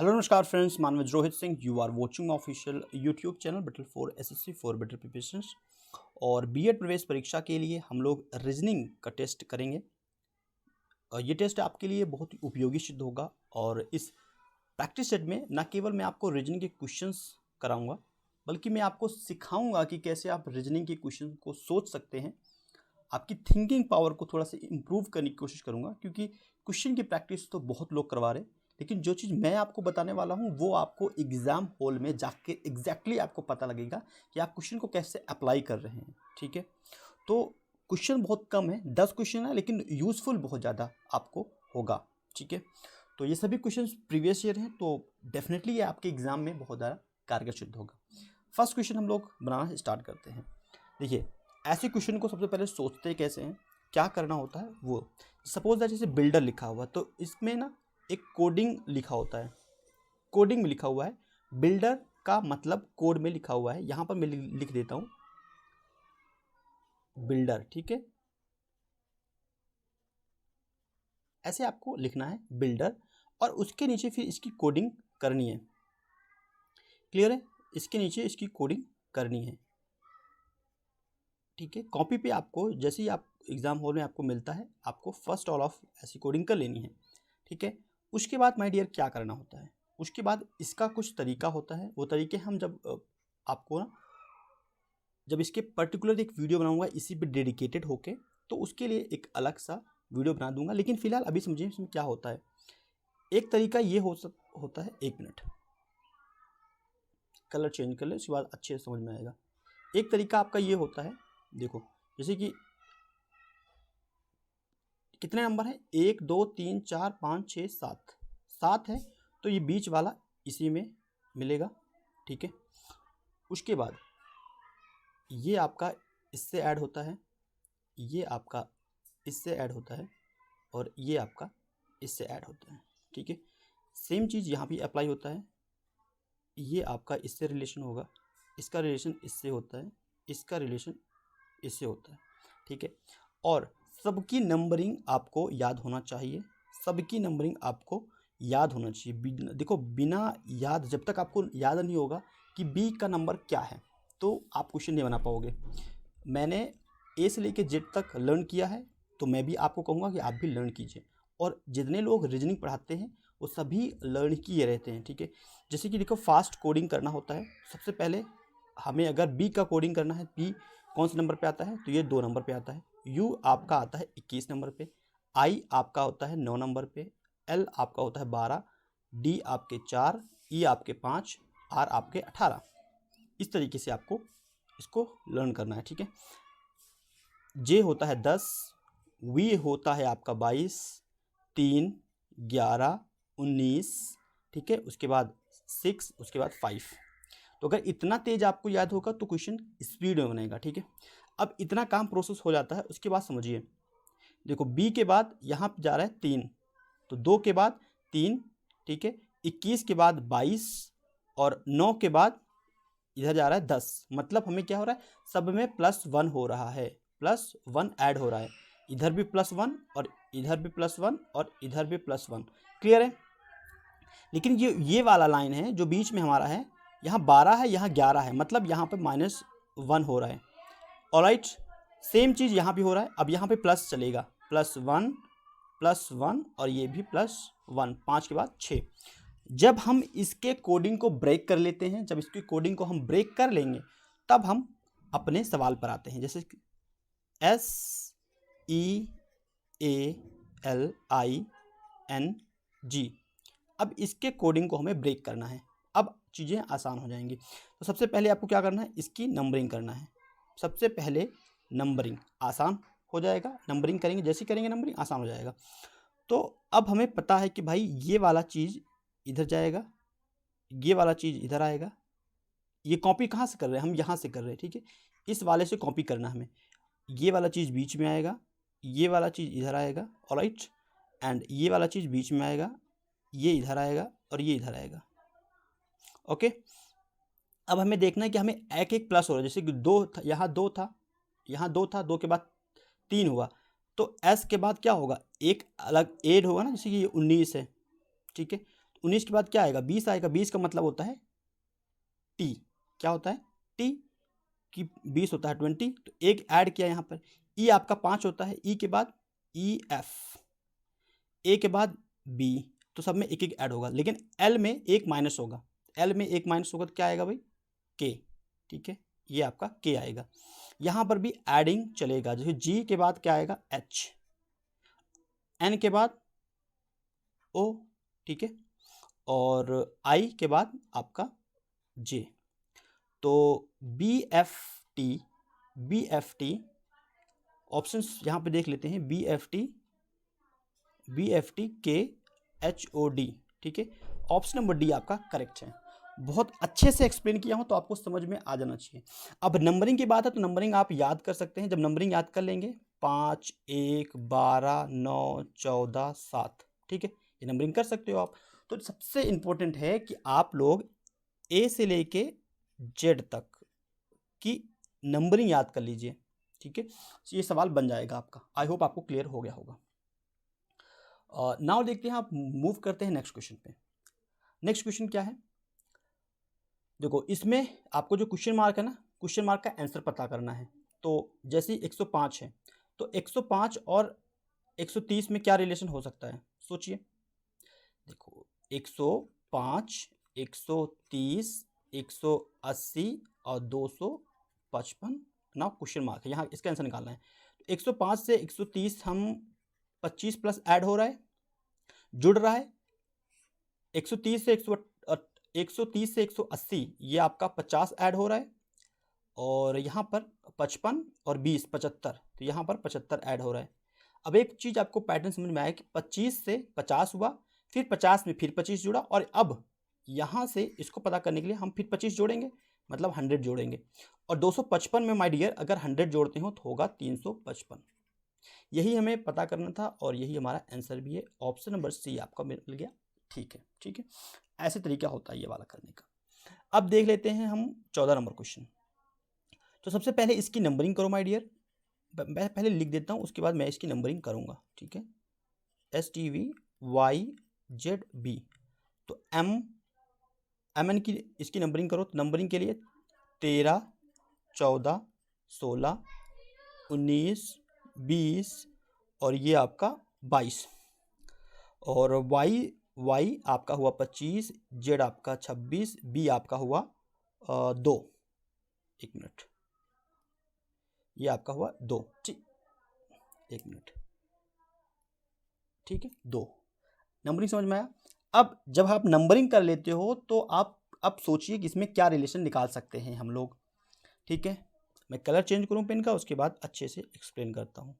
Hello नमस्कार friends, Manav Rohit Singh. You are watching official YouTube channel better for SSC for better preparations. और BEd प्रवेश परीक्षा के लिए हम लोग रीजनिंग का टेस्ट करेंगे। और ये टेस्ट आपके लिए बहुत ही उपयोगी सिद्ध होगा। और इस प्रैक्टिस सेट में न केवल मैं आपको रीजनिंग के क्वेश्चंस कराऊंगा, बल्कि मैं आपको सिखाऊंगा कि कैसे आप रीजनिंग के क्वेश्चन को सोच सकते हैं। आपकी थिंकिंग पावर को थोड़ा सा इम्प्रूव करने की कोशिश करूंगा, क्योंकि क्वेश्चन की प्रैक्टिस तो बहुत लोग करवा रहे हैं, लेकिन जो चीज़ मैं आपको बताने वाला हूँ वो आपको एग्ज़ाम हॉल में जाके एग्जैक्टली आपको पता लगेगा कि आप क्वेश्चन को कैसे अप्लाई कर रहे हैं। ठीक है, तो क्वेश्चन बहुत कम है, 10 क्वेश्चन है, लेकिन यूज़फुल बहुत ज़्यादा आपको होगा। ठीक है, तो ये सभी क्वेश्चन प्रीवियस ईयर हैं, तो डेफिनेटली ये आपके एग्जाम में बहुत ज़्यादा कारगर सिद्ध होगा। फर्स्ट क्वेश्चन हम लोग बनाना स्टार्ट करते हैं। देखिए, ऐसे क्वेश्चन को सबसे पहले सोचते कैसे हैं, क्या करना होता है। वो सपोज दैट जैसे बिल्डर लिखा हुआ, तो इसमें ना एक कोडिंग लिखा होता है, कोडिंग में लिखा हुआ है। बिल्डर का मतलब कोड में लिखा हुआ है। यहां पर मैं लिख देता हूं बिल्डर। ठीक है, ऐसे आपको लिखना है बिल्डर, और उसके नीचे फिर इसकी कोडिंग करनी है। क्लियर है, इसके नीचे इसकी कोडिंग करनी है। ठीक है, कॉपी पे आपको जैसे ही आप एग्जाम हॉल में आपको मिलता है, आपको फर्स्ट ऑल ऑफ ऐसी कोडिंग कर लेनी है। ठीक है, उसके बाद माय डियर क्या करना होता है, उसके बाद इसका कुछ तरीका होता है। वो तरीके हम जब आपको ना जब इसके पर्टिकुलर एक वीडियो बनाऊंगा इसी पे डेडिकेटेड होके, तो उसके लिए एक अलग सा वीडियो बना दूंगा। लेकिन फिलहाल अभी समझिए इसमें क्या होता है। एक तरीका ये होता है, एक मिनट कलर चेंज कर ले, उसके बाद अच्छे से समझ में आएगा। एक तरीका आपका ये होता है, देखो जैसे कि कितने नंबर है, 1 2 3 4 5 6 7 7 है, तो ये बीच वाला इसी में मिलेगा। ठीक है, उसके बाद ये आपका इससे ऐड होता है, ये आपका इससे ऐड होता है, और ये आपका इससे ऐड होता है। ठीक है, सेम चीज़ यहाँ भी अप्लाई होता है। ये आपका इससे रिलेशन होगा, इसका रिलेशन इससे होता है, इसका रिलेशन इससे होता है। ठीक है, और सबकी नंबरिंग आपको याद होना चाहिए, सबकी नंबरिंग आपको याद होना चाहिए। देखो, बिना याद, जब तक आपको याद नहीं होगा कि बी का नंबर क्या है, तो आप क्वेश्चन नहीं बना पाओगे। मैंने ए से लेके जेड तक लर्न किया है, तो मैं भी आपको कहूँगा कि आप भी लर्न कीजिए। और जितने लोग रीजनिंग पढ़ाते हैं वो सभी लर्न किए रहते हैं। ठीक है, जैसे कि देखो, फास्ट कोडिंग करना होता है। सबसे पहले हमें अगर बी का कोडिंग करना है, बी कौन से नंबर पे आता है, तो ये 2 नंबर पे आता है। यू आपका आता है 21 नंबर पे, आई आपका होता है 9 नंबर पे, एल आपका होता है 12, डी आपके 4, ई आपके 5, आर आपके 18। इस तरीके से आपको इसको लर्न करना है। ठीक है, जे होता है 10, वी होता है आपका 22, 3, 11, 19। ठीक है, उसके बाद 6, उसके बाद 5। तो अगर इतना तेज आपको याद होगा तो क्वेश्चन स्पीड में बनेगा। ठीक है, अब इतना काम प्रोसेस हो जाता है, उसके बाद समझिए, देखो बी के बाद यहाँ पे जा रहा है 3, तो 2 के बाद 3। ठीक है, 21 के बाद 22, और 9 के बाद इधर जा रहा है 10। मतलब हमें क्या हो रहा है, सब में +1 हो रहा है, +1 ऐड हो रहा है। इधर भी +1 और इधर भी +1 और इधर भी +1। क्लियर है, लेकिन ये वाला लाइन है जो बीच में हमारा है, यहाँ 12 है, यहाँ 11 है, मतलब यहाँ पे -1 हो रहा है। ऑलराइट, सेम चीज़ यहाँ भी हो रहा है। अब यहाँ पे प्लस चलेगा, +1 +1 और ये भी +1, 5 के बाद 6। जब हम इसके कोडिंग को ब्रेक कर लेते हैं, जब इसकी कोडिंग को हम ब्रेक कर लेंगे, तब हम अपने सवाल पर आते हैं। जैसे SEALING, अब इसके कोडिंग को हमें ब्रेक करना है। अब चीज़ें आसान हो जाएंगी। तो सबसे पहले आपको क्या करना है, इसकी नंबरिंग करना है। सबसे पहले नंबरिंग आसान हो जाएगा, नंबरिंग करेंगे, जैसे करेंगे नंबरिंग आसान हो जाएगा। तो अब हमें पता है कि भाई ये वाला चीज़ इधर जाएगा, ये वाला चीज़ इधर आएगा। ये कॉपी कहाँ से कर रहे हैं, हम यहाँ से कर रहे हैं। ठीक है, इस वाले से कॉपी करना हमें। ये वाला चीज़ बीच में आएगा, ये वाला चीज़ इधर आएगा, ऑलराइट, एंड ये वाला चीज़ बीच में आएगा, ये इधर आएगा और ये इधर आएगा। ओके, अब हमें देखना है कि हमें एक एक प्लस हो रहा है। जैसे कि 2 था, यहाँ 2 था, यहाँ 2 था, 2 के बाद 3 हुआ, तो एस के बाद क्या होगा, एक अलग एड होगा ना, जैसे कि ये 19 है। ठीक है, तो 19 के बाद क्या आएगा, 20 आएगा। 20 का मतलब होता है टी, क्या होता है टी, कि 20 होता है 20, तो एक ऐड किया यहाँ पर। ई आपका 5 होता है, ई के बाद ई एफ, ए के बाद बी, तो सब में एक एक ऐड होगा, लेकिन एल में एक माइनस होगा। एल में एक माइनस होगा तो क्या आएगा भाई, के, ठीक है, ये आपका के आएगा। यहाँ पर भी एडिंग चलेगा, जैसे जी के बाद क्या आएगा, एच, एन के बाद ओ, ठीक है, और आई के बाद आपका जे। तो बी एफ टी ऑप्शंस यहाँ पे देख लेते हैं, बी एफ टी के एच ओ डी, ठीक है। ऑप्शन नंबर डी आपका करेक्ट है। बहुत अच्छे से एक्सप्लेन किया हूँ तो आपको समझ में आ जाना चाहिए। अब नंबरिंग की बात है तो नंबरिंग आप याद कर सकते हैं। जब नंबरिंग याद कर लेंगे 5, 1, 12, 9, 14, 7, ठीक है, ये नंबरिंग कर सकते हो आप। तो सबसे इम्पोर्टेंट है कि आप लोग ए से लेके जेड तक की नंबरिंग याद कर लीजिए, ठीक है। ये सवाल बन जाएगा आपका। आई होप आपको क्लियर हो गया होगा। नाउ देखते हैं, आप मूव करते हैं नेक्स्ट क्वेश्चन पे। नेक्स्ट क्वेश्चन क्या है, देखो इसमें आपको जो क्वेश्चन मार्क है ना, क्वेश्चन मार्क का आंसर पता करना है। तो जैसे 105 है तो 105 और 130 में क्या रिलेशन हो सकता है, सोचिए। देखो 105, 130, 180 और 255, ना क्वेश्चन मार्क है, यहाँ इसका आंसर निकालना है। 105 से 130 हम 25 प्लस ऐड हो रहा है, जुड़ रहा है। 130 से 180 ये आपका 50 ऐड हो रहा है, और यहाँ पर 55 और 20 75, तो यहाँ पर 75 ऐड हो रहा है। अब एक चीज़ आपको पैटर्न समझ में आया कि 25 से 50 हुआ, फिर 50 में फिर 25 जुड़ा, और अब यहाँ से इसको पता करने के लिए हम फिर 25 जोड़ेंगे, मतलब 100 जोड़ेंगे। और 255 में माय डियर अगर 100 जोड़ते हो तो होगा 355। यही हमें पता करना था और यही हमारा आंसर भी है। ऑप्शन नंबर सी आपका मिल गया, ठीक है, ठीक है। ऐसे तरीका होता है ये वाला करने का। अब देख लेते हैं हम 14 नंबर क्वेश्चन। तो सबसे पहले इसकी नंबरिंग करो माय डियर, मैं पहले लिख देता हूँ, उसके बाद मैं इसकी नंबरिंग करूँगा, ठीक है। STVYZB, तो MN की इसकी नंबरिंग करो। तो नंबरिंग के लिए 13, 14, 16, 19, 20 और ये आपका 22, और Y आपका हुआ 25, Z आपका 26, B आपका हुआ 2, 1 मिनट, ये आपका हुआ 2, ठीक, 1 मिनट, ठीक है, 2। नंबरिंग समझ में आया। अब जब आप नंबरिंग कर लेते हो तो आप अब सोचिए कि इसमें क्या रिलेशन निकाल सकते हैं हम लोग, ठीक है। मैं कलर चेंज करूं पेन का, उसके बाद अच्छे से एक्सप्लेन करता हूं।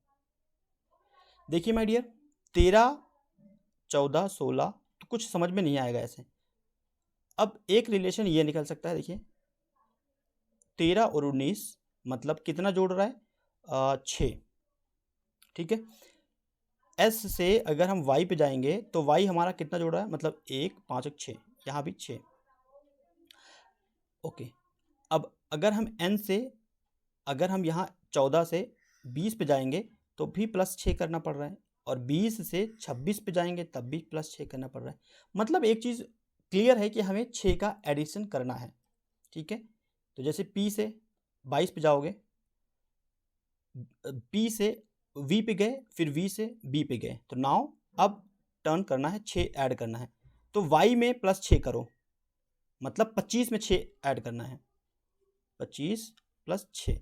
देखिए माय डियर, 13, 14, 16 तो कुछ समझ में नहीं आएगा ऐसे। अब एक रिलेशन ये निकल सकता है, देखिए 13 और 19 मतलब कितना जोड़ रहा है, 6, ठीक है। S से अगर हम Y पे जाएंगे तो Y हमारा कितना जोड़ रहा है, मतलब 1, 5, 6, यहाँ भी 6, ओके। अब अगर हम N से, अगर हम यहाँ 14 से 20 पे जाएंगे तो भी +6 करना पड़ रहा है, और 20 से 26 पे जाएंगे तब भी +6 करना पड़ रहा है। मतलब एक चीज़ क्लियर है कि हमें 6 का एडिशन करना है, ठीक है। तो जैसे P से 22 पे जाओगे, P से V पे गए, फिर V से B पे गए, तो नाउ अब टर्न करना है, 6 ऐड करना है। तो Y में +6 करो, मतलब 25 में 6 ऐड करना है, 25 + 6,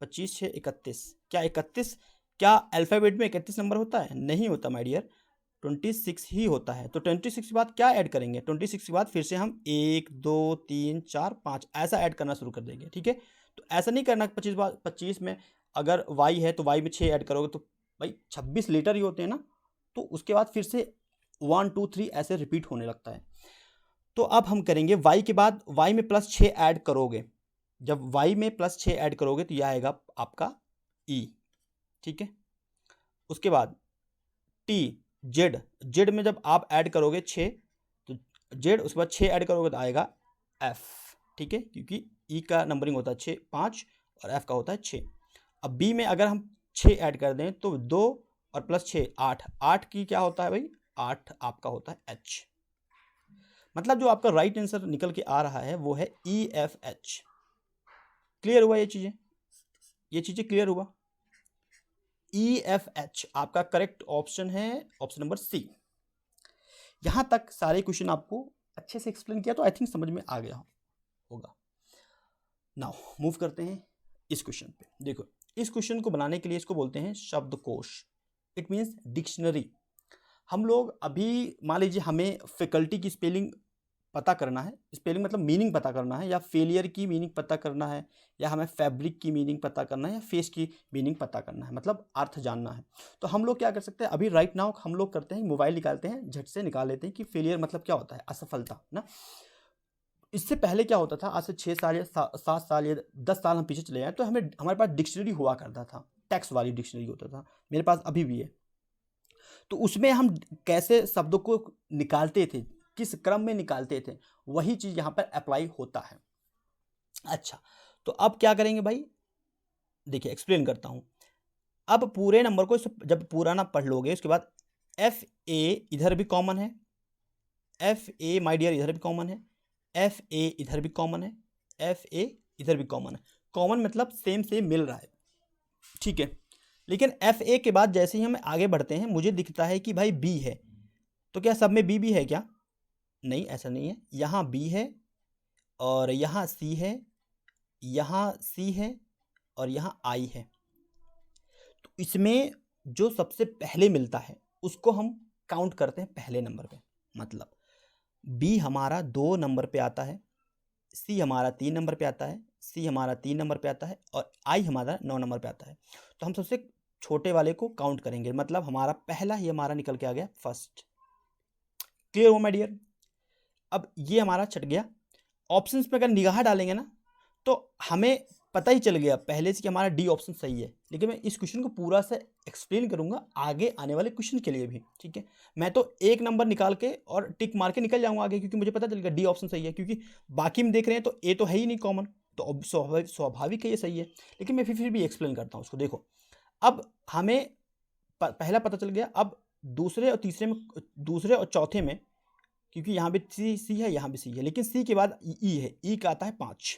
25, 6, 31। क्या 31, क्या अल्फ़ाबेट में 31 नंबर होता है? नहीं होता माय डियर, 26 ही होता है। तो 26 के बाद क्या ऐड करेंगे, 26 के बाद फिर से हम 1, 2, 3, 4, 5 ऐसा ऐड करना शुरू कर देंगे, ठीक है। तो ऐसा नहीं करना 25 में अगर Y है तो Y में 6 ऐड करोगे तो भाई 26 लीटर ही होते हैं ना, तो उसके बाद फिर से 1, 2, 3 ऐसे रिपीट होने लगता है। तो अब हम करेंगे Y के बाद Y में +6 ऐड करोगे, जब Y में +6 ऐड करोगे तो यह आएगा आपका E, ठीक है। उसके बाद T, Z में जब आप ऐड करोगे 6 तो Z, उसके बाद 6 ऐड करोगे तो आएगा F, ठीक है, क्योंकि E का नंबरिंग होता है 6, 5 और F का होता है 6। अब B में अगर हम 6 ऐड कर दें तो 2 और +6 8, 8 की क्या होता है भाई, 8 आपका होता है H, मतलब जो आपका राइट आंसर निकल के आ रहा है वो है EFH। क्लियर हुआ ये चीज़ें क्लियर हुआ। EFH आपका करेक्ट ऑप्शन है, ऑप्शन नंबर C। यहां तक सारे क्वेश्चन आपको अच्छे से एक्सप्लेन किया तो आई थिंक समझ में आ गया होगा। नाउ मूव करते हैं इस क्वेश्चन पे। देखो इस क्वेश्चन को बनाने के लिए इसको बोलते हैं शब्दकोश, इट मीन्स डिक्शनरी। हम लोग अभी मान लीजिए हमें फैकल्टी की स्पेलिंग पता करना है, स्पेलिंग मतलब मीनिंग पता करना है, या फेलियर की मीनिंग पता करना है, या हमें फैब्रिक की मीनिंग पता करना है, या फेस की मीनिंग पता करना है, मतलब अर्थ जानना है। तो हम लोग क्या कर सकते हैं, अभी राइट नाउ हम लोग करते हैं, मोबाइल निकालते हैं, झट से निकाल लेते हैं कि फेलियर मतलब क्या होता है, असफलता ना। इससे पहले क्या होता था, आज से 6 साल या 7 साल या 10 साल हम पीछे चले जाए तो हमारे पास डिक्शनरी हुआ करता था, टेक्स्ट वाली डिक्शनरी होता था, मेरे पास अभी भी है। तो उसमें हम कैसे शब्दों को निकालते थे, किस क्रम में निकालते थे, वही चीज़ यहाँ पर अप्लाई होता है। अच्छा तो अब क्या करेंगे भाई, देखिए एक्सप्लेन करता हूँ। अब पूरे नंबर को जब पूरा ना पढ़ लोगे उसके बाद FA इधर भी कॉमन है, FA माय डियर इधर भी कॉमन है, FA इधर भी कॉमन है, FA इधर भी कॉमन है। कॉमन मतलब सेम मिल रहा है, ठीक है। लेकिन FA के बाद जैसे ही हम आगे बढ़ते हैं मुझे दिखता है कि भाई B है, तो क्या सब में B भी है क्या? नहीं, ऐसा नहीं है। यहाँ B है और यहाँ C है, यहाँ C है और यहाँ I है। तो इसमें जो सबसे पहले मिलता है उसको हम काउंट करते हैं पहले नंबर पे, मतलब B हमारा 2 नंबर पे आता है, C हमारा 3 नंबर पे आता है, C हमारा 3 नंबर पे आता है और I हमारा 9 नंबर पे आता है। तो हम सबसे छोटे वाले को काउंट करेंगे, मतलब हमारा पहला ही हमारा निकल के आ गया फर्स्ट। क्लियर हो माय डियर? अब ये हमारा छट गया। ऑप्शंस पे अगर निगाह डालेंगे ना तो हमें पता ही चल गया पहले से कि हमारा डी ऑप्शन सही है। लेकिन मैं इस क्वेश्चन को पूरा से एक्सप्लेन करूंगा आगे आने वाले क्वेश्चन के लिए भी, ठीक है। मैं तो एक नंबर निकाल के और टिक मार के निकल जाऊंगा आगे, क्योंकि मुझे पता चल गया डी ऑप्शन सही है, क्योंकि बाकी में देख रहे हैं तो ए तो है ही नहीं कॉमन, तो अब स्वाभाविक है ये सही है। लेकिन मैं फिर भी एक्सप्लेन करता हूँ उसको। देखो अब हमें पहला पता चल गया, अब दूसरे और तीसरे में, दूसरे और चौथे में, क्योंकि यहाँ भी सी है यहाँ भी सी है, लेकिन सी के बाद ई है, ई का आता है 5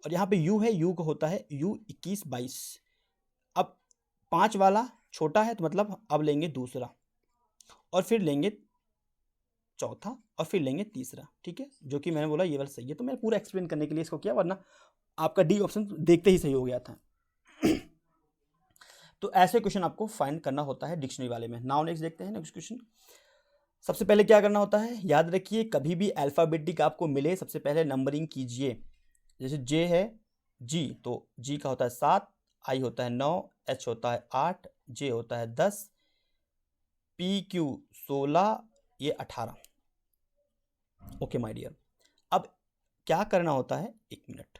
और यहाँ पे यू है, यू का होता है यू 21 22। अब 5 वाला छोटा है तो मतलब अब लेंगे दूसरा और फिर लेंगे चौथा और फिर लेंगे तीसरा, ठीक है। जो कि मैंने बोला ये वाला सही है, तो मैं पूरा एक्सप्लेन करने के लिए इसको किया, वरना आपका डी ऑप्शन देखते ही सही हो गया था। तो ऐसे क्वेश्चन आपको फाइंड करना होता है डिक्शनरी वाले में। नाउ नेक्स्ट देखते हैं नेक्स्ट क्वेश्चन। सबसे पहले क्या करना होता है, याद रखिए कभी भी अल्फ़ाबेटिक आपको मिले सबसे पहले नंबरिंग कीजिए। जैसे जे है जी, तो जी का होता है 7, आई होता है 9, एच होता है 8, जे होता है 10, पी क्यू 16, ये 18। ओके माय डियर, अब क्या करना होता है, 1 मिनट,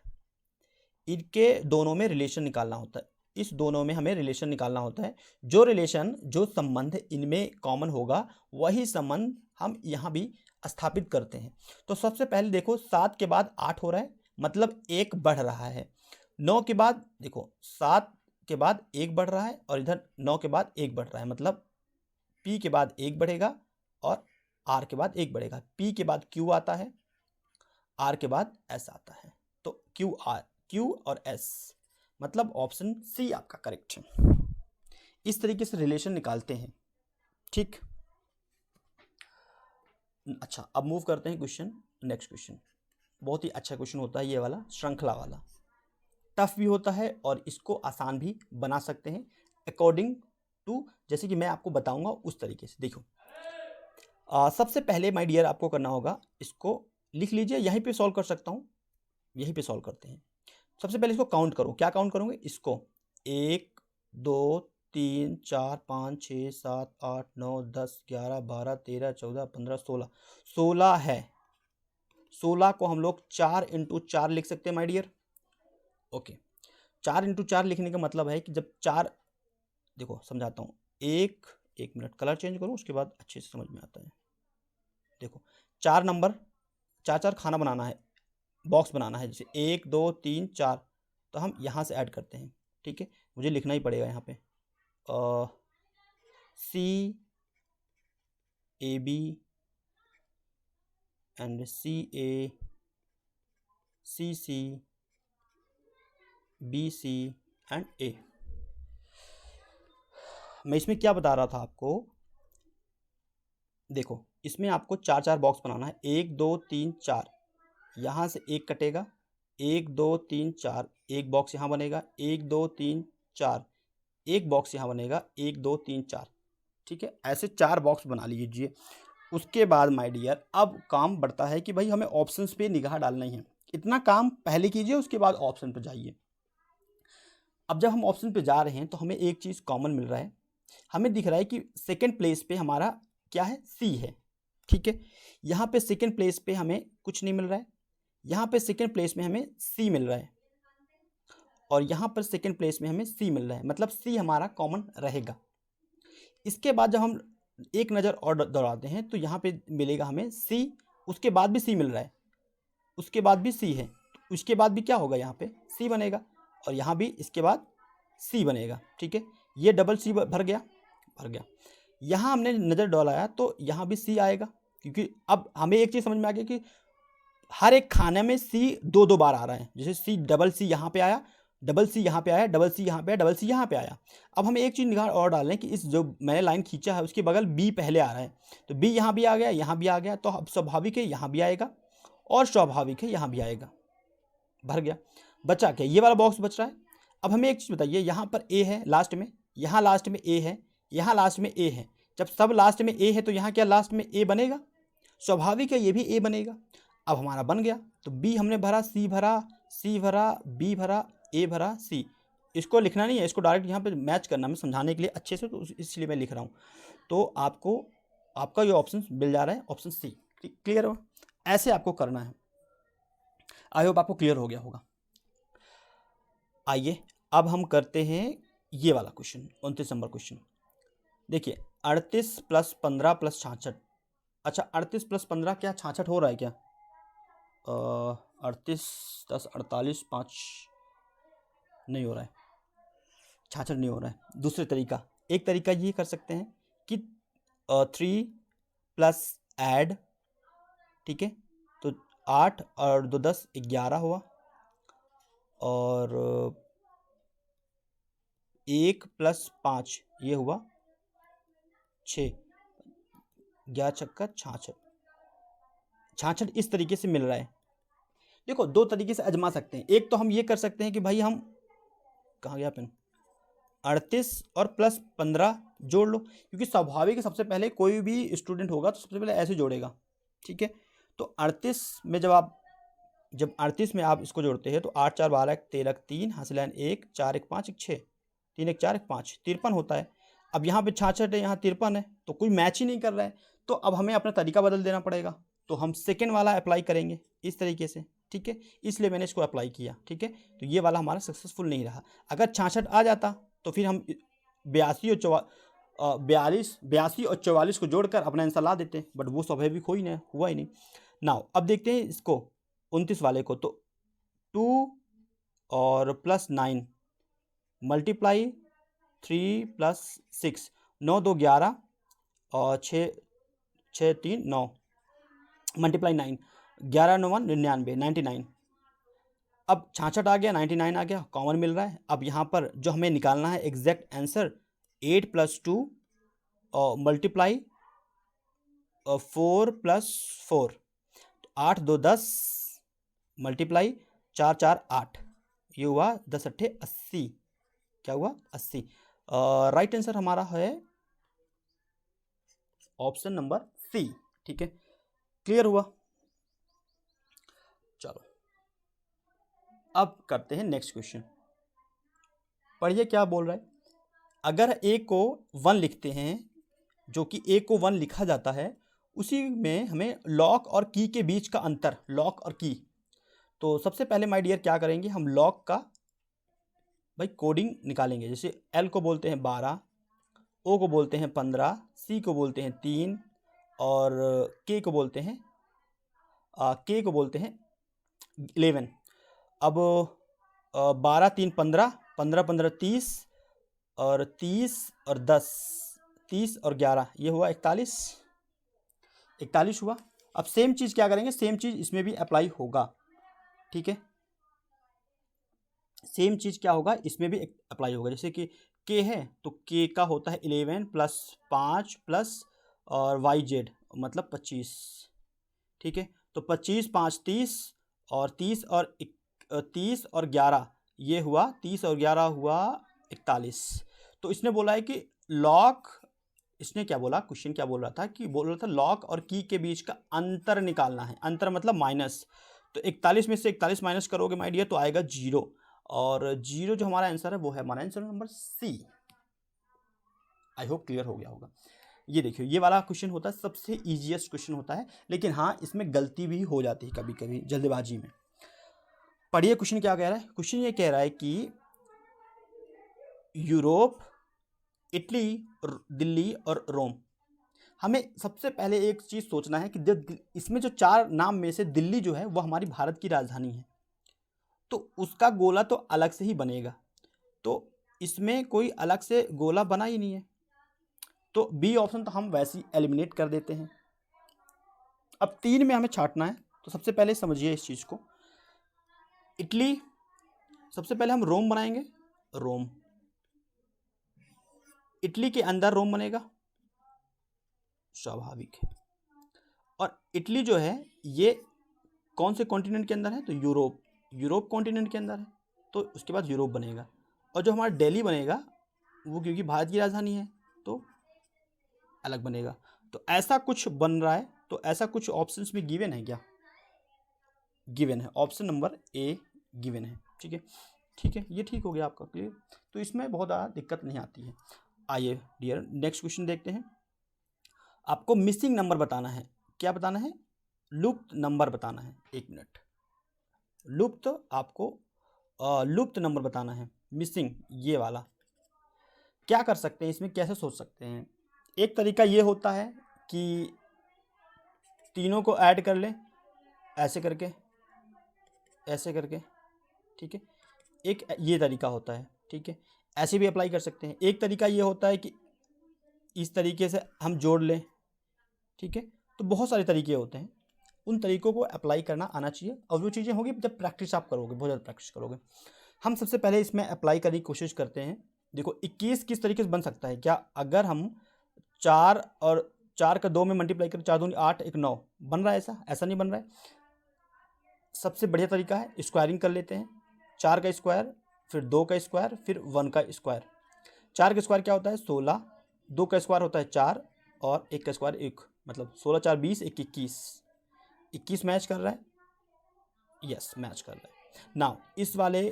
इनके दोनों में रिलेशन निकालना होता है। इस दोनों में हमें रिलेशन निकालना होता है। जो रिलेशन, जो संबंध इनमें कॉमन होगा वही संबंध हम यहाँ भी स्थापित करते हैं। तो सबसे पहले देखो 7 के बाद 8 हो रहा है, मतलब 1 बढ़ रहा है। 9 के बाद देखो 7 के बाद 1 बढ़ रहा है और इधर 9 के बाद 1 बढ़ रहा है, मतलब P के बाद 1 बढ़ेगा और R के बाद 1 बढ़ेगा। P के बाद Q आता है, R के बाद S आता है, तो Q और S, मतलब ऑप्शन सी आपका करेक्ट है। इस तरीके से रिलेशन निकालते हैं, ठीक। अच्छा अब मूव करते हैं क्वेश्चन, नेक्स्ट क्वेश्चन। बहुत ही अच्छा क्वेश्चन होता है ये वाला, श्रृंखला वाला, टफ भी होता है और इसको आसान भी बना सकते हैं अकॉर्डिंग टू, जैसे कि मैं आपको बताऊंगा उस तरीके से। देखो सबसे पहले माय डियर आपको करना होगा, इसको लिख लीजिए, यहीं पे सॉल्व कर सकता हूँ, यहीं पे सॉल्व करते हैं। सबसे पहले इसको काउंट करो, क्या काउंट करोगे इसको, 1 2 3 4 5 6 7 8 9 10 11 12 13 14 15 16, 16 है। 16 को हम लोग 4 × 4 लिख सकते हैं माय डियर। ओके, 4 × 4 लिखने का मतलब है कि जब 4, देखो समझाता हूँ, एक मिनट कलर चेंज करूँ उसके बाद अच्छे से समझ में आता है। देखो 4 नंबर, 4 खाना बनाना है, बॉक्स बनाना है, जैसे 1 2 3 4, तो हम यहाँ से ऐड करते हैं, ठीक है। मुझे लिखना ही पड़ेगा यहाँ पे C A B and CA, CC, BC and A। मैं इसमें क्या बता रहा था आपको, देखो इसमें आपको 4 बॉक्स बनाना है, 1 2 3 4, यहाँ से एक कटेगा, 1 2 3 4, एक बॉक्स यहाँ बनेगा, 1 2 3 4, एक बॉक्स यहाँ बनेगा, 1 2 3 4, ठीक है। ऐसे 4 बॉक्स बना लीजिए। उसके बाद माय डियर अब काम बढ़ता है कि भाई हमें ऑप्शंस पे निगाह डालना ही है। इतना काम पहले कीजिए, उसके बाद ऑप्शन पे जाइए। अब जब हम ऑप्शन पे जा रहे हैं तो हमें एक चीज़ कॉमन मिल रहा है, हमें दिख रहा है कि सेकंड प्लेस पे हमारा क्या है, सी है, ठीक है। यहाँ पे सेकंड प्लेस पे हमें कुछ नहीं मिल रहा है, यहाँ पे सेकंड प्लेस में हमें सी मिल रहा है, और यहाँ पर सेकंड प्लेस में हमें सी मिल रहा है, मतलब सी हमारा कॉमन रहेगा। इसके बाद जब हम एक नज़र और दौड़ाते हैं तो यहाँ पे मिलेगा हमें सी, उसके बाद भी सी मिल रहा है, उसके बाद भी सी है, तो उसके बाद भी क्या होगा, यहाँ पे सी बनेगा, और यहाँ भी इसके बाद सी बनेगा, ठीक है। ये डबल सी भर गया, यहाँ हमने नज़र दौड़ाया तो यहाँ भी सी आएगा, क्योंकि अब हमें एक चीज़ समझ में आ गई कि हर एक खाने में सी 2 बार आ रहा है। जैसे सी, डबल सी यहाँ पे आया, डबल सी यहाँ पे आया, डबल सी यहाँ पे आया, डबल सी यहाँ पे आया। अब हमें एक चीज़ निगाह और डाल लें कि इस जो मैंने लाइन खींचा है उसके बगल बी पहले आ रहा है, तो बी यहाँ भी आ गया, यहाँ भी आ गया, तो अब स्वाभाविक है यहाँ भी आएगा, और स्वाभाविक है यहाँ भी आएगा, भर गया। बचा क्या, ये वाला बॉक्स बच रहा है। अब हमें एक चीज़ बताइए, यहाँ पर ए है लास्ट में, यहाँ लास्ट में ए है, यहाँ लास्ट में ए है। जब सब लास्ट में ए है तो यहाँ क्या लास्ट में ए बनेगा, स्वाभाविक है ये भी ए बनेगा। अब हमारा बन गया, तो बी हमने भरा, सी भरा, सी भरा, बी भरा, ए भरा, सी। इसको लिखना नहीं है, इसको डायरेक्ट यहाँ पे मैच करना, मैं समझाने के लिए अच्छे से, तो इसलिए मैं लिख रहा हूँ। तो आपको आपका ये ऑप्शन मिल जा रहा है, ऑप्शन सी। क्लियर हो, ऐसे आपको करना है। आई होप आपको क्लियर हो गया होगा। आइए अब हम करते हैं ये वाला क्वेश्चन, 29 नंबर क्वेश्चन। देखिए 38 + 15 + 66। अच्छा 38 + 15 क्या 66 हो रहा है क्या? 38 10 48 5 नहीं हो रहा है, 66 नहीं हो रहा है। दूसरे तरीका, एक तरीका ये कर सकते हैं कि 3 + ऐड, ठीक है, तो 8 और 2 10 11 हुआ, और 1 + 5 ये हुआ 6, 11 छक्का 66। 66 इस तरीके से मिल रहा है। देखो 2 तरीके से आजमा सकते हैं। एक तो हम ये कर सकते हैं कि भाई हम, कहाँ गया पेन, 38 और प्लस 15 जोड़ लो, क्योंकि स्वाभाविक है सबसे पहले कोई भी स्टूडेंट होगा तो सबसे पहले ऐसे जोड़ेगा, ठीक है। तो 38 में जब 38 में आप इसको जोड़ते हैं तो 8 4 12 13 3 हासिल 1 4 1 5 1 6 3 1 4 1 5 53 होता है। अब यहाँ पे 66 है, यहाँ 53 है, तो कोई मैच ही नहीं कर रहा है। तो अब हमें अपना तरीका बदल देना पड़ेगा, तो हम सेकेंड वाला अप्लाई करेंगे इस तरीके से, ठीक है। इसलिए मैंने इसको अप्लाई किया, ठीक है। तो ये वाला हमारा सक्सेसफुल नहीं रहा। अगर 66 आ जाता तो फिर हम 82 और 44 को जोड़कर अपना आंसर ला देते, बट वो स्वाभाविक हुआ ही नहीं। नाउ अब देखते हैं इसको 29 वाले को। तो 2 और +9 मल्टीप्लाई 3 + 6, 9 2 11 और 6 3 9 मल्टीप्लाई 9, 11 9 99 99। अब 66 आ गया, 99 आ गया, कॉमन मिल रहा है। अब यहाँ पर जो हमें निकालना है एग्जैक्ट आंसर, 8 + 2 और मल्टीप्लाई 4 + 4, 8 2 10 मल्टीप्लाई 4 4 8, ये हुआ 10 8 80। क्या हुआ? 80। राइट आंसर हमारा है ऑप्शन नंबर सी, ठीक है। क्लियर हुआ? चलो अब करते हैं नेक्स्ट क्वेश्चन। पढ़िए क्या बोल रहा है। अगर ए को 1 लिखते हैं, जो कि ए को 1 लिखा जाता है, उसी में हमें लॉक और की के बीच का अंतर, लॉक और की। तो सबसे पहले माय डियर क्या करेंगे, हम लॉक का भाई कोडिंग निकालेंगे। जैसे एल को बोलते हैं 12, ओ को बोलते हैं 15, सी को बोलते हैं 3, और के को बोलते हैं 11। अब 12 3 15, 15 15 30, और 30 और 10, 30 और 11, ये हुआ 41 हुआ। अब सेम चीज़ क्या करेंगे, सेम चीज़ इसमें भी अप्लाई होगा, ठीक है। सेम चीज़ क्या होगा, इसमें भी अप्लाई होगा। जैसे कि के है तो के का होता है 11 प्लस 5 प्लस और वाई जेड मतलब 25, ठीक है। तो 25 5 30 और 30 और 30 और 11 ये हुआ 30 और 11 हुआ 41। तो इसने बोला है कि लॉक, इसने क्या बोला, क्वेश्चन क्या बोल रहा था कि बोल रहा था लॉक और की के बीच का अंतर निकालना है। अंतर मतलब माइनस। तो 41 में से 41 माइनस करोगे माय डियर तो आएगा 0, और 0 जो हमारा आंसर है वो है हमारा answer number C. I hope clear हो गया होगा। ये देखिए ये वाला क्वेश्चन होता है सबसे इजीएस्ट क्वेश्चन होता है, लेकिन हाँ इसमें गलती भी हो जाती है कभी कभी जल्दबाजी में। पढ़िए क्वेश्चन क्या कह रहा है। क्वेश्चन ये कह रहा है कि यूरोप, इटली, दिल्ली और रोम। हमें सबसे पहले एक चीज़ सोचना है कि इसमें जो 4 नाम में से दिल्ली जो है वो हमारी भारत की राजधानी है, तो उसका गोला तो अलग से ही बनेगा। तो इसमें कोई अलग से गोला बना ही नहीं है, तो बी ऑप्शन तो हम वैसे ही एलिमिनेट कर देते हैं। अब 3 में हमें छांटना है, तो सबसे पहले समझिए इस चीज़ को। इटली, सबसे पहले हम रोम बनाएंगे, रोम, इटली के अंदर रोम बनेगा, स्वाभाविक है। और इटली जो है ये कौन से कॉन्टिनेंट के अंदर है, तो यूरोप, यूरोप कॉन्टिनेंट के अंदर है, तो उसके बाद यूरोप बनेगा। और जो हमारा दिल्ली बनेगा वो क्योंकि भारत की राजधानी है तो अलग बनेगा। तो ऐसा कुछ बन रहा है, तो ऐसा कुछ ऑप्शंस में गिवन है क्या, गिवन है, ऑप्शन नंबर ए गिवन है, ठीक है। ठीक है, ये ठीक हो गया आपका क्लियर। तो इसमें बहुत ज़्यादा दिक्कत नहीं आती है। आइए डियर नेक्स्ट क्वेश्चन देखते हैं। आपको मिसिंग नंबर बताना है। क्या बताना है, लुप्त नंबर बताना है। 1 मिनट, लुप्त, आपको लुप्त नंबर बताना है, मिसिंग ये वाला। क्या कर सकते हैं इसमें, कैसे सोच सकते हैं। एक तरीका ये होता है कि तीनों को ऐड कर लें, ऐसे करके, ऐसे करके, ठीक है। एक ये तरीका होता है, ठीक है, ऐसे भी अप्लाई कर सकते हैं। एक तरीका ये होता है कि इस तरीके से हम जोड़ लें, ठीक है। तो बहुत सारे तरीके होते हैं, उन तरीकों को अप्लाई करना आना चाहिए, और वो चीज़ें होगी जब प्रैक्टिस आप करोगे, बहुत ज़्यादा प्रैक्टिस करोगे। हम सबसे पहले इसमें अप्लाई करने की कोशिश करते हैं। देखो 21 किस तरीके से बन सकता है, क्या अगर हम 4 और 4 का 2 में मल्टीप्लाई करें, 4 दूनी 8 1 9 बन रहा है, ऐसा नहीं बन रहा है। सबसे बढ़िया तरीका है स्क्वायरिंग कर लेते हैं, 4 का स्क्वायर, फिर 2 का स्क्वायर, फिर 1 का स्क्वायर। 4 का स्क्वायर क्या होता है 16, 2 का स्क्वायर होता है 4, और 1 का स्क्वायर 1, मतलब 16 4 20 1 21, 21 मैच कर रहा है, यस मैच कर रहा है। नाउ इस वाले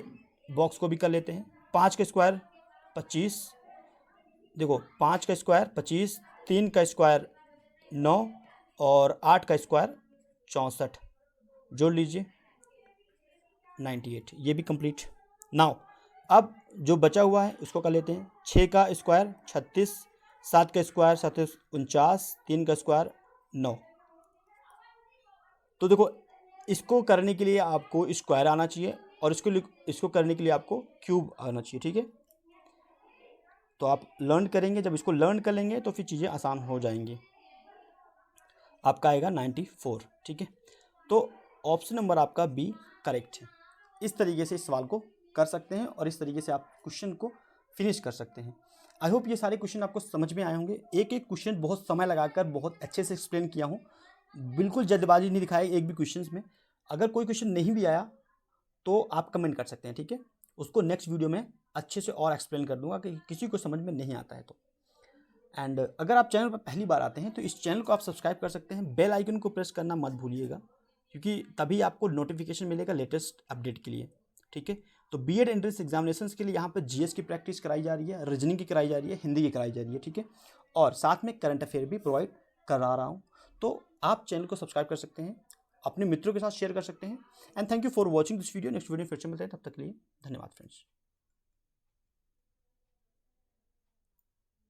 बॉक्स को भी कर लेते हैं। 5 का स्क्वायर 25, देखो 5 का स्क्वायर 25, 3 का स्क्वायर 9 और 8 का स्क्वायर 64, जोड़ लीजिए 98, ये भी कंप्लीट। नाउ अब जो बचा हुआ है उसको कर लेते हैं। 6 का स्क्वायर 36, 7 का स्क्वायर 37 49, 3 का स्क्वायर 9। तो देखो इसको करने के लिए आपको स्क्वायर आना चाहिए, और इसको करने के लिए आपको क्यूब आना चाहिए, ठीक है। तो आप लर्न करेंगे, जब इसको लर्न कर लेंगे तो फिर चीज़ें आसान हो जाएंगी। आपका आएगा 94, ठीक है। तो ऑप्शन नंबर आपका बी करेक्ट है। इस तरीके से इस सवाल को कर सकते हैं, और इस तरीके से आप क्वेश्चन को फिनिश कर सकते हैं। आई होप ये सारे क्वेश्चन आपको समझ में आए होंगे। एक एक क्वेश्चन बहुत समय लगाकर बहुत अच्छे से एक्सप्लेन किया हूँ, बिल्कुल जल्दबाजी नहीं दिखाई एक भी क्वेश्चन में। अगर कोई क्वेश्चन नहीं भी आया तो आप कमेंट कर सकते हैं, ठीक है। उसको नेक्स्ट वीडियो में अच्छे से और एक्सप्लेन कर दूंगा कि किसी को समझ में नहीं आता है तो। एंड अगर आप चैनल पर पहली बार आते हैं तो इस चैनल को आप सब्सक्राइब कर सकते हैं, बेल आइकन को प्रेस करना मत भूलिएगा, क्योंकि तभी आपको नोटिफिकेशन मिलेगा लेटेस्ट अपडेट के लिए, ठीक है। तो बीएड एंट्रेंस एग्जामिनेशंस के लिए यहाँ पर जीएस की प्रैक्टिस कराई जा रही है, रीजनिंग की कराई जा रही है, हिंदी की कराई जा रही है, ठीक है। और साथ में करंट अफेयर भी प्रोवाइड करा रहा हूँ। तो आप चैनल को सब्सक्राइब कर सकते हैं, अपने मित्रों के साथ शेयर कर सकते हैं। And thank you for watching this video. Next video फिर से मिलते हैं, तब तक के लिए धन्यवाद फ्रेंड्स।